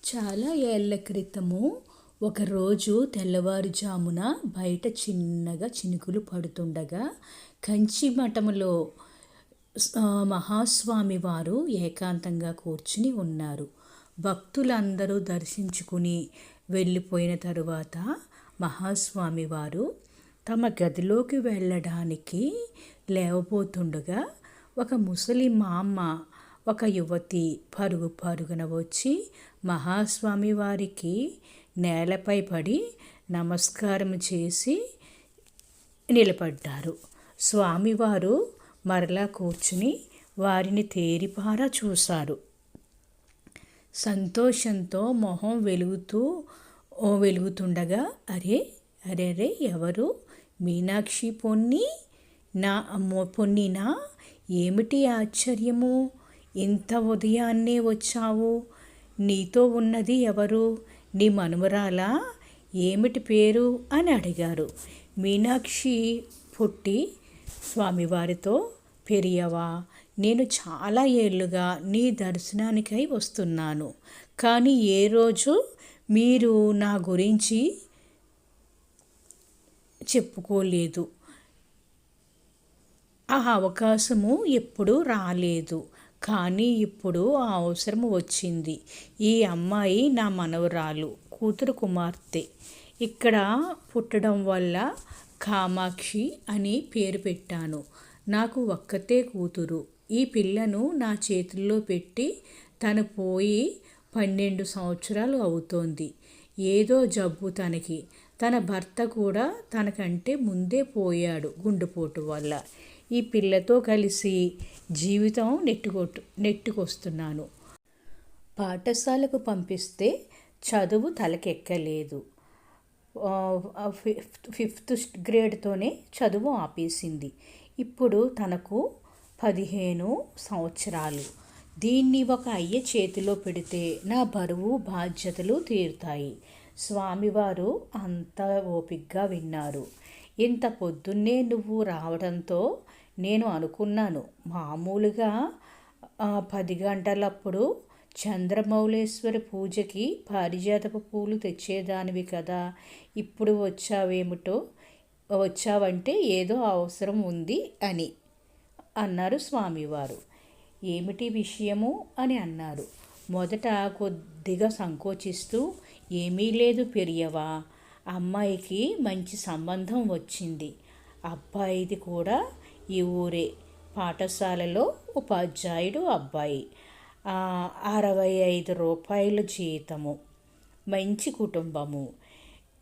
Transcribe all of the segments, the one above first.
చాలా ఏళ్ల క్రితము ఒకరోజు తెల్లవారుజామున బయట చిన్నగా చినుకులు పడుతుండగా కంచి మఠములో మహాస్వామి వారు ఏకాంతంగా కూర్చుని ఉన్నారు. భక్తులందరూ దర్శించుకుని వెళ్ళిపోయిన తరువాత మహాస్వామి వారు తమ గదిలోకి వెళ్ళడానికి లేవబోతుండగా ఒక ముసలి మామ ఒక యువతి పరుగు పరుగున వచ్చి మహాస్వామి వారికి నేలపై పడి నమస్కారం చేసి నిలబడ్డారు. స్వామివారు మరలా కూర్చుని వారిని తేరిపారా చూశారు. సంతోషంతో మొహం వెలుగుతుండగా అరే అరే ఎవరు? మీనాక్షి పొన్నినా? ఏమిటి ఆశ్చర్యము? ఇంత ఉదయాన్నే వచ్చావు? నీతో ఉన్నది ఎవరు? నీ మనుమరాలా? ఏమిటి పేరు అని అడిగారు. మీనాక్షి పుట్టి స్వామివారితో, పెరియవా, నేను చాలా ఏళ్ళుగా నీ దర్శనానికై వస్తున్నాను, కానీ ఏ రోజు మీరు నా గురించి చెప్పుకోలేదు. ఆ అవకాశము ఎప్పుడూ రాలేదు, కానీ ఇప్పుడు ఆ అవసరం వచ్చింది. ఈ అమ్మాయి నా మనవరాలు, కూతురు కుమార్తె. ఇక్కడ పుట్టడం వల్ల కామాక్షి అని పేరు పెట్టాను. నాకు ఒక్కతే కూతురు. ఈ పిల్లను నా చేతుల్లో పెట్టి తను పోయి 12 సంవత్సరాలు అవుతోంది. ఏదో జబ్బు తనకి. తన భర్త కూడా తనకంటే ముందే పోయాడు గుండెపోటు వల్ల. ఈ పిల్లతో కలిసి జీవితం నెట్టుకొస్తున్నాను. పాఠశాలకు పంపిస్తే చదువు తలకెక్కలేదు. 5th గ్రేడ్తోనే చదువు ఆపేసింది. ఇప్పుడు తనకు 15 సంవత్సరాలు. దీన్ని ఒక అయ్య చేతిలో పెడితే నా బరువు బాధ్యతలు తీరుతాయి. స్వామివారు అంతా ఓపిగ్గా విన్నారు. ఇంత పొద్దున్నే నువ్వు రావడంతో నేను అనుకున్నాను, మామూలుగా 10 గంటలప్పుడు చంద్రమౌళేశ్వరి పూజకి పారిజాతపు పూలు తెచ్చేదానివి కదా, ఇప్పుడు వచ్చావంటే ఏదో అవసరం ఉంది అని అన్నారు స్వామివారు. ఏమిటి విషయము అని అన్నారు. మొదట కొద్దిగా సంకోచిస్తూ, ఏమీ లేదు పెరియవా, అమ్మాయికి మంచి సంబంధం వచ్చింది. అబ్బాయిది కూడా ఈ ఊరే, పాఠశాలలో ఉపాధ్యాయుడు అబ్బాయి. 65 రూపాయలు జీతము, మంచి కుటుంబము,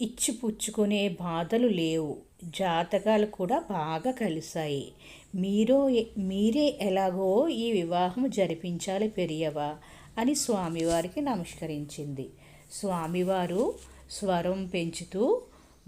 ఇచ్చిపుచ్చుకునే బాధలు లేవు, జాతకాలు కూడా బాగా కలిశాయి. మీరే ఎలాగో ఈ వివాహం జరిపించాలి పెరియవా అని స్వామివారికి నమస్కరించింది. స్వామివారు స్వరం పెంచుతూ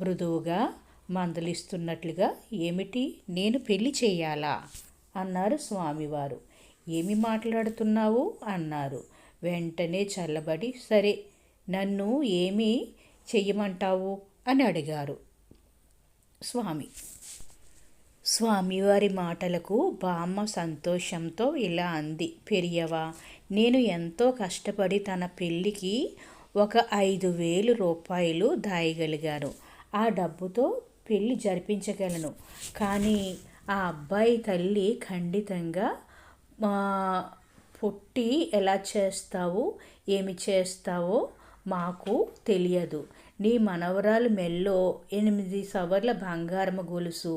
మృదువుగా మందలిస్తున్నట్లుగా, ఏమిటి, నేను పెళ్లి చేయాలా అన్నారు స్వామివారు. ఏమి మాట్లాడుతున్నావు అన్నారు. వెంటనే చల్లబడి, సరే, నన్ను ఏమి చెయ్యమంటావు అని అడిగారు స్వామివారి మాటలకు బామ్మ సంతోషంతో ఇలా అంది. పెరియవా, నేను ఎంతో కష్టపడి తన పెళ్ళికి ఒక 5,000 రూపాయలు దాయగలిగాను. ఆ డబ్బుతో పెళ్ళి జరిపించగలను. కానీ ఆ అబ్బాయి తల్లి ఖండితంగా పొట్టి ఎలా చేస్తావు, ఏమి చేస్తావో మాకు తెలియదు. నీ మనవరాలు మెల్లో 8 సవర్ల బంగారము గొలుసు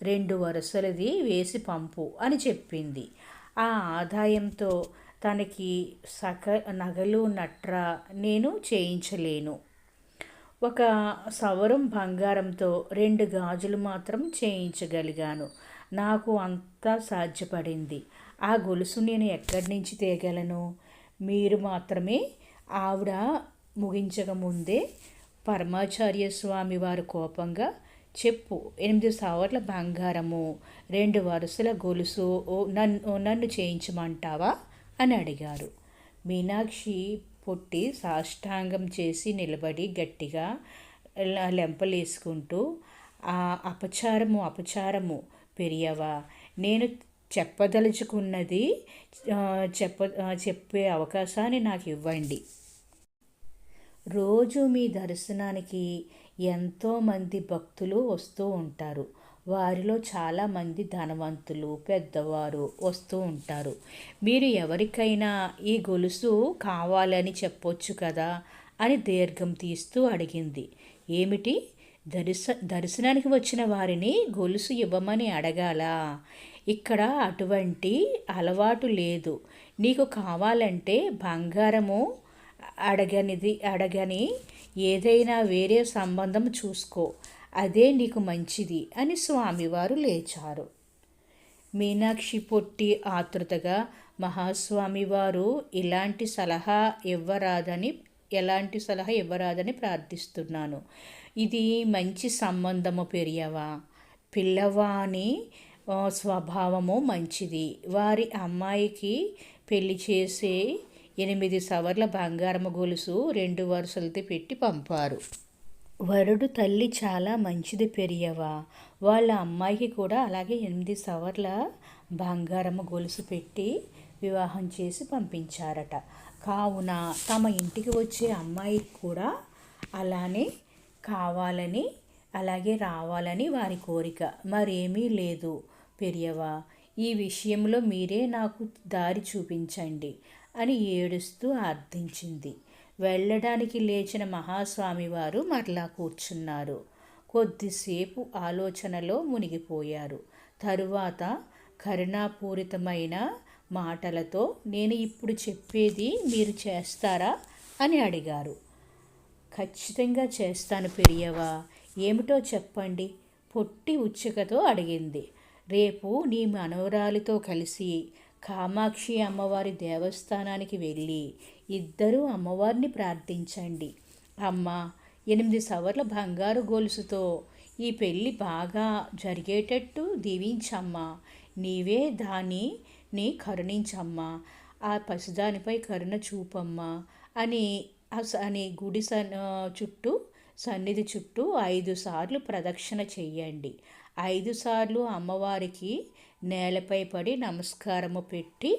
2 వరుసలది వేసి పంపు అని చెప్పింది. ఆ ఆదాయంతో తనకి నగలు నట్రా నేను చేయించలేను. 1 సవరం బంగారంతో 2 గాజులు మాత్రం చేయించగలిగాను. నాకు అంతా సాధ్యపడింది. ఆ గొలుసు నేను ఎక్కడి నుంచి తేగలను? మీరు మాత్రమే. ఆవిడ ముగించకముందే పరమాచార్య స్వామి వారు కోపంగా, చెప్పు, 8 సవర్ల బంగారము 2 వరుసల గొలుసు నన్ను చేయించమంటావా అని అడిగారు. మీనాక్షి పొట్టి సాష్టాంగం చేసి నిలబడి గట్టిగా లెంపలేసుకుంటూ, అపచారము పెరియవా, నేను చెప్పదలుచుకున్నది చెప్పే అవకాశాన్ని నాకు ఇవ్వండి. రోజు మీ దర్శనానికి ఎంతోమంది భక్తులు వస్తూ ఉంటారు. వారిలో చాలామంది ధనవంతులు, పెద్దవారు వస్తూ ఉంటారు. మీరు ఎవరికైనా ఈ గొలుసు కావాలని చెప్పొచ్చు కదా అని దీర్ఘం తీస్తూ అడిగింది. ఏమిటి? దర్శనానికి వచ్చిన వారిని గొలుసు ఇవ్వమని అడగాలా? ఇక్కడ అటువంటి అలవాటు లేదు. నీకు కావాలంటే బంగారము అడగని ఏదైనా వేరే సంబంధం చూసుకో, అదే నీకు మంచిది అని స్వామివారు లేచారు. మీనాక్షి పొట్టి ఆతృతగా, మహాస్వామివారు ఎలాంటి సలహా ఇవ్వరాదని ప్రార్థిస్తున్నాను. ఇది మంచి సంబంధము పెరియవా. పిల్లవాని స్వభావము మంచిది. వారి అమ్మాయికి పెళ్లి చేసే 8 సవర్ల బంగారము గొలుసు 2 వరుసలతో పెట్టి పంపారు. వరుడు తల్లి చాలా మంచిది పెరియవా. వాళ్ళ అమ్మాయికి కూడా అలాగే 8 సవర్ల బంగారము గొలుసు పెట్టి వివాహం చేసి పంపించారట. కావున తమ ఇంటికి వచ్చే అమ్మాయికి కూడా అలానే కావాలని, అలాగే రావాలని వారి కోరిక. మరేమీ లేదు పెరియవా. ఈ విషయంలో మీరే నాకు దారి చూపించండి అని ఏడుస్తూ అర్థించింది. వెళ్ళడానికి లేచిన మహాస్వామివారు మరలా కూర్చున్నారు. కొద్దిసేపు ఆలోచనలో మునిగిపోయారు. తరువాత కరుణాపూరితమైన మాటలతో, నేను ఇప్పుడు చెప్పేది మీరు చేస్తారా అని అడిగారు. ఖచ్చితంగా చేస్తాను పెరియవా. ఏమిటో చెప్పండి, పొట్టి ఉచ్చుకతో అడిగింది. రేపు నీ మనవరాలితో కలిసి కామాక్షి అమ్మవారి దేవస్థానానికి వెళ్ళి ఇద్దరూ అమ్మవారిని ప్రార్థించండి. అమ్మ, 8 సవర్ల బంగారు గొలుసుతో ఈ పెళ్ళి బాగా జరిగేటట్టు దీవించమ్మా. నీవే దానిని కరుణించమ్మా. ఆ పసిదానిపై కరుణ చూపమ్మా అని గుడి సన్నిధి చుట్టూ 5 సార్లు ప్రదక్షిణ చెయ్యండి. 5 సార్లు అమ్మవారికి నేలపై పడి నమస్కారము పెట్టి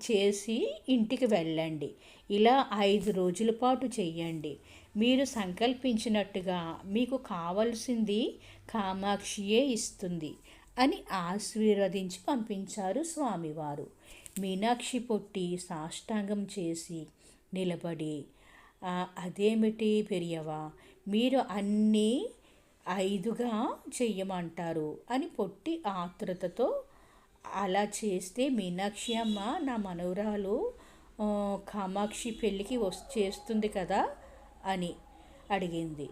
చేసి ఇంటికి వెళ్ళండి. ఇలా 5 రోజుల పాటు చెయ్యండి. మీరు సంకల్పించినట్టుగా మీకు కావలసింది కామాక్షియే ఇస్తుంది అని ఆశీర్వదించి పంపించారు స్వామివారు. మీనాక్షి పొట్టి సాష్టాంగం చేసి నిలబడి, అదేమిటి పెరియవా, మీరు అన్నీ 5గా చెయ్యమంటారు అని పొట్టి ఆతృతతో, అలా చేస్తే మీనాక్షి అమ్మ నా మనవరాలు కామాక్షి పెళ్ళికి చేస్తుంది కదా అని అడిగింది.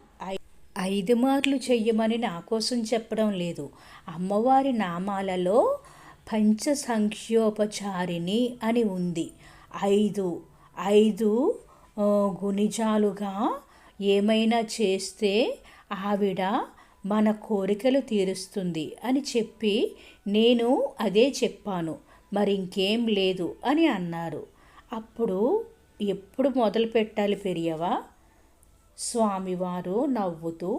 5 మార్లు చెయ్యమని నా కోసం చెప్పడం లేదు. అమ్మవారి నామాలలో పంచసంఖ్యోపచారిణి అని ఉంది. 5 గుణిజాలుగా ఏమైనా చేస్తే ఆవిడ మన కోరికలు తీరుస్తుంది అని చెప్పి నేను అదే చెప్పాను, మరింకేం లేదు అని అన్నారు. అప్పుడు ఎప్పుడు మొదలు పెట్టాలి పెరియవా? స్వామివారు నవ్వుతూ,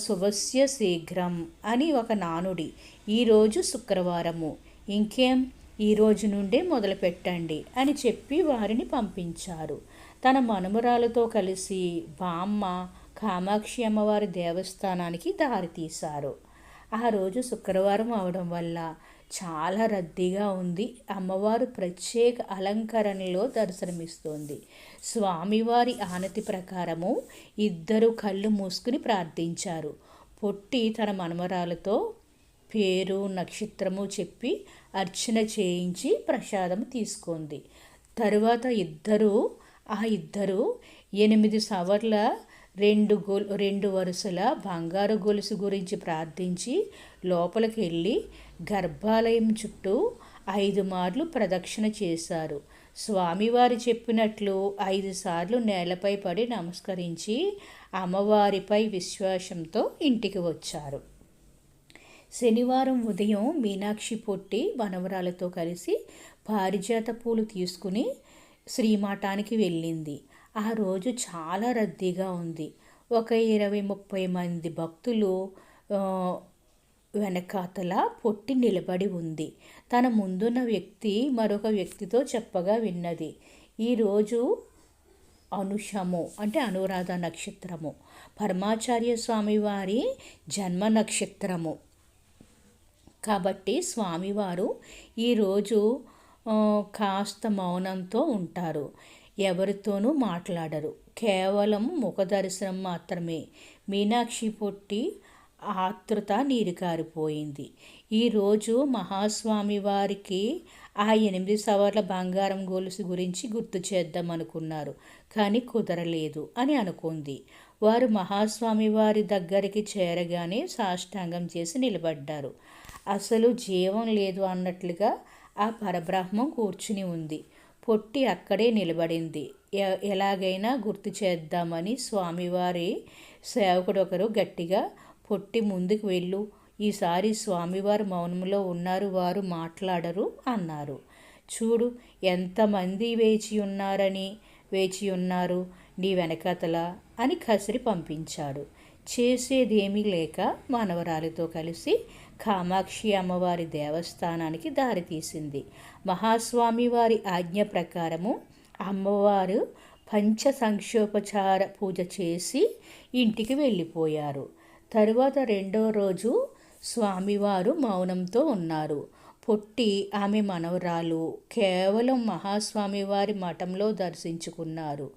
శుభస్య శీఘ్రం అని ఒక నానుడి. ఈరోజు శుక్రవారము, ఇంకేం ఈరోజు నుండే మొదలు పెట్టండి అని చెప్పి వారిని పంపించారు. తన మనుమరాలతో కలిసి బామ్మ కామాక్షి అమ్మవారి దేవస్థానానికి దారితీశారు. ఆ రోజు శుక్రవారం అవడం వల్ల చాలా రద్దీగా ఉంది. అమ్మవారు ప్రత్యేక అలంకరణలో దర్శనమిస్తోంది. స్వామివారి ఆనతి ప్రకారము ఇద్దరు కళ్ళు మూసుకుని ప్రార్థించారు. పొట్టి తన మనమరాలతో పేరు, నక్షత్రము చెప్పి అర్చన చేయించి ప్రసాదం తీసుకుంది. తరువాత ఇద్దరు 8 సవర్ల 2 వరుసల బంగారు గొలుసు గురించి ప్రార్థించి లోపలికి వెళ్ళి గర్భాలయం చుట్టూ 5 మార్లు ప్రదక్షిణ చేశారు. స్వామివారి చెప్పినట్లు 5 సార్లు నేలపై పడి నమస్కరించి అమ్మవారిపై విశ్వాసంతో ఇంటికి వచ్చారు. శనివారం ఉదయం మీనాక్షి పొట్టి వనవరాలతో కలిసి పారిజాత పూలు తీసుకుని శ్రీమఠానికి వెళ్ళింది. ఆ రోజు చాలా రద్దీగా ఉంది. ఒక 20-30 మంది భక్తులు వెనకాతల పొట్టి నిలబడి ఉంది. తన ముందున్న వ్యక్తి మరొక వ్యక్తితో చెప్పగా విన్నది, ఈరోజు అనుషము అంటే అనురాధ నక్షత్రము, పరమాచార్య స్వామివారి జన్మ నక్షత్రము. కాబట్టి స్వామివారు ఈరోజు కాస్త మౌనంతో ఉంటారు, ఎవరితోనూ మాట్లాడరు, కేవలం ముఖ దర్శనం మాత్రమే. మీనాక్షి పొట్టి ఆతృత నీరు కారిపోయింది. ఈరోజు మహాస్వామి వారికి ఆ 8 సవర్ల బంగారం గొలుసు గురించి గుర్తు చేద్దామనుకున్నారు, కానీ కుదరలేదు అని అనుకుంది. వారు మహాస్వామి వారి దగ్గరికి చేరగానే సాష్టాంగం చేసి నిలబడ్డారు. అసలు జీవం లేదు అన్నట్లుగా ఆ పరబ్రహ్మం కూర్చుని ఉంది. పొట్టి అక్కడే నిలబడింది. ఎలాగైనా గుర్తు చేద్దామని స్వామివారి సేవకుడొకరు గట్టిగా, పొట్టి ముందుకు వెళ్ళు, ఈసారి స్వామివారు మౌనంలో ఉన్నారు, వారు మాట్లాడరు అన్నారు. చూడు ఎంతమంది వేచి ఉన్నారు నీ వెనకతల అని కసిరి పంపించాడు. చేసేదేమీ లేక మనవరాలితో కలిసి కామాక్షి అమ్మవారి దేవస్థానానికి దారితీసింది. మహాస్వామి వారి ఆజ్ఞ ప్రకారము అమ్మవారు పంచ సంక్షోపచార పూజ చేసి ఇంటికి వెళ్ళిపోయారు. తరువాత 2వ రోజు స్వామివారు మౌనంతో ఉన్నారు. పొట్టి ఆమె మనవరాలు కేవలం మహాస్వామివారి మఠంలో దర్శించుకున్నారు.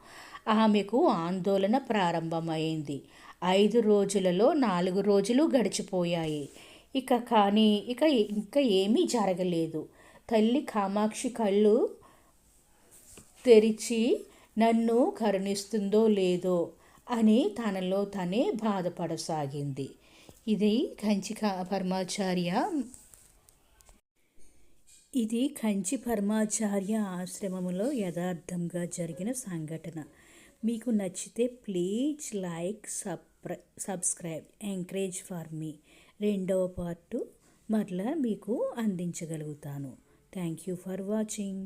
ఆమెకు ఆందోళన ప్రారంభమైంది. 5 రోజులలో 4 రోజులు గడిచిపోయాయి. ఇక ఇంకా ఏమీ జరగలేదు. తల్లి కామాక్షి కళ్ళు తెరిచి నన్ను కరుణిస్తుందో లేదో అని తనలో తనే బాధపడసాగింది. ఇది కంచి పరమాచార్య ఆశ్రమములో యథార్థంగా జరిగిన సంఘటన. మీకు నచ్చితే please like, subscribe, encourage for me. 2వ పార్టు మరలా మీకు అందించగలుగుతాను. Thank you for watching.